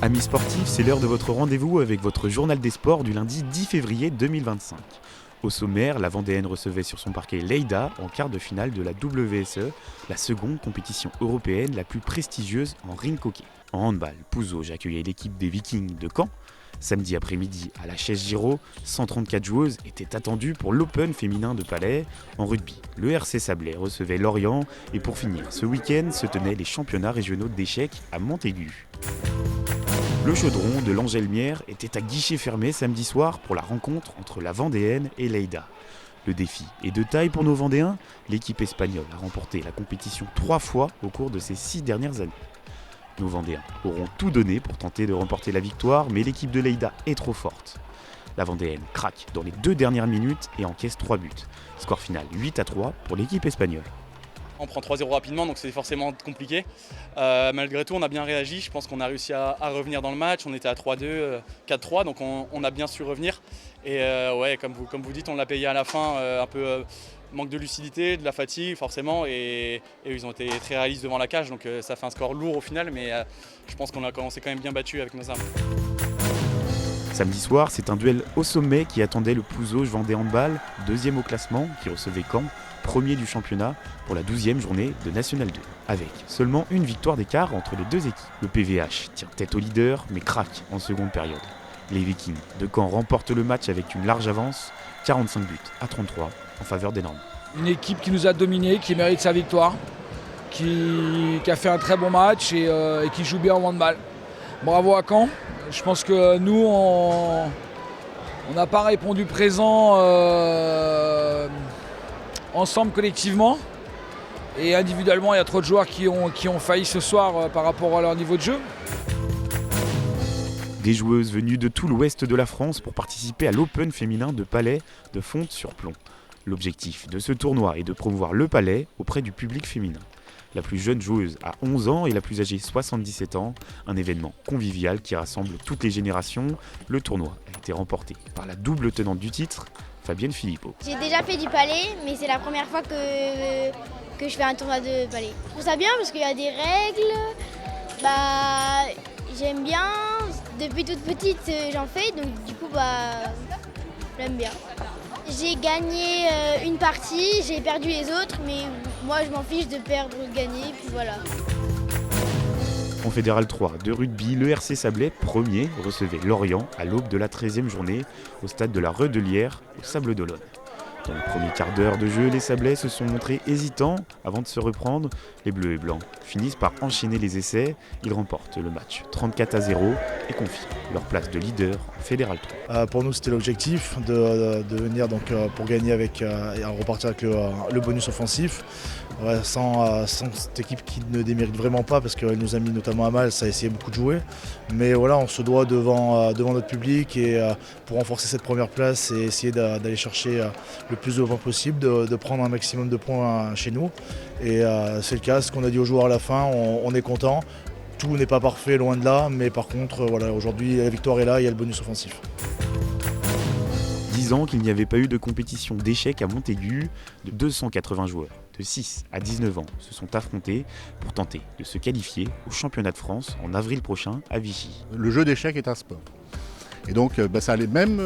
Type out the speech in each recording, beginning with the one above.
Amis sportifs, c'est l'heure de votre rendez-vous avec votre journal des sports du lundi 10 février 2025. Au sommaire, la Vendéenne recevait sur son parquet Lleida en quart de finale de la WSE, la seconde compétition européenne la plus prestigieuse en ring hockey. En handball, Pouzauges accueillait l'équipe des Vikings de Caen. Samedi après-midi, à la Chaise Giraud, 134 joueuses étaient attendues pour l'Open féminin de Palais. En rugby, le RC Sablé recevait Lorient. Et pour finir, ce week-end se tenaient les championnats régionaux d'échecs à Montaigu. Le chaudron de l'Angelmière était à guichet fermé samedi soir pour la rencontre entre la Vendéenne et Lleida. Le défi est de taille pour nos Vendéens. L'équipe espagnole a remporté la compétition 3 fois au cours de ces 6 dernières années. Nos Vendéens auront tout donné pour tenter de remporter la victoire, mais l'équipe de Lleida est trop forte. La Vendéenne craque dans les 2 dernières minutes et encaisse 3 buts. Score final 8-3 pour l'équipe espagnole. On prend 3-0 rapidement, donc c'est forcément compliqué. Malgré tout, on a bien réagi. Je pense qu'on a réussi à revenir dans le match. On était à 3-2, 4-3, donc on a bien su revenir. Et ouais, comme vous dites, on l'a payé à la fin, un peu manque de lucidité, de la fatigue forcément. Et ils ont été très réalistes devant la cage, donc ça fait un score lourd au final. Mais je pense qu'on s'est quand même bien battu avec nos armes. Samedi soir, c'est un duel au sommet qui attendait le Pouzauges Vendée Handball, deuxième au classement, qui recevait Caen, premier du championnat, pour la 12e journée de National 2. Avec seulement une victoire d'écart entre les deux équipes. Le PVH tient tête au leader, mais craque en seconde période. Les Vikings de Caen remportent le match avec une large avance, 45 buts à 33 en faveur des Normands. Une équipe qui nous a dominés, qui mérite sa victoire, qui a fait un très bon match et qui joue bien au handball. Bravo à Caen. Je pense que nous, on n'a pas répondu présent ensemble collectivement. Et individuellement, il y a trop de joueurs qui ont failli ce soir par rapport à leur niveau de jeu. Des joueuses venues de tout l'ouest de la France pour participer à l'Open féminin de Palais de Fonte-sur-Plon. L'objectif de ce tournoi est de promouvoir le Palais auprès du public féminin. La plus jeune joueuse a 11 ans et la plus âgée 77 ans. Un événement convivial qui rassemble toutes les générations. Le tournoi a été remporté par la double tenante du titre, Fabienne Philippot. J'ai déjà fait du palais, mais c'est la première fois que je fais un tournoi de palais. Je trouve ça bien parce qu'il y a des règles. J'aime bien. Depuis toute petite, j'en fais, donc du coup, j'aime bien. J'ai gagné une partie, j'ai perdu les autres, mais moi je m'en fiche de perdre ou de gagner, puis voilà. En Fédéral 3 de rugby, le RC Sablé, premier, recevait Lorient à l'aube de la 13e journée au stade de la Redelière, au Sables-d'Olonne. Dans le premier quart d'heure de jeu, les Sablais se sont montrés hésitants avant de se reprendre. Les Bleus et Blancs finissent par enchaîner les essais. Ils remportent le match 34-0 et confient leur place de leader en Fédéral 3. Pour nous, c'était l'objectif de venir pour gagner et repartir avec le bonus offensif. Sans cette équipe qui ne démérite vraiment pas parce qu'elle nous a mis notamment à mal, ça a essayé beaucoup de jouer. Mais voilà, on se doit devant notre public et pour renforcer cette première place et essayer d'aller chercher le plus de points possible, de prendre un maximum de points chez nous. Et c'est le cas, ce qu'on a dit aux joueurs à la fin, on est content. Tout n'est pas parfait, loin de là, mais par contre, aujourd'hui la victoire est là, il y a le bonus offensif. 10 ans qu'il n'y avait pas eu de compétition d'échecs à Montaigu, de 280 joueurs de 6 à 19 ans se sont affrontés pour tenter de se qualifier au championnat de France en avril prochain à Vichy. Le jeu d'échecs est un sport. Et donc ça a les mêmes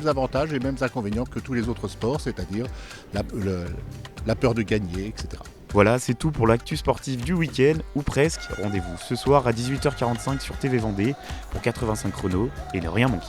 avantages et les mêmes inconvénients que tous les autres sports, c'est-à-dire la peur de gagner, etc. Voilà, c'est tout pour l'actu sportif du week-end, ou presque. Rendez-vous ce soir à 18h45 sur TV Vendée pour 85 chronos et ne rien manquer.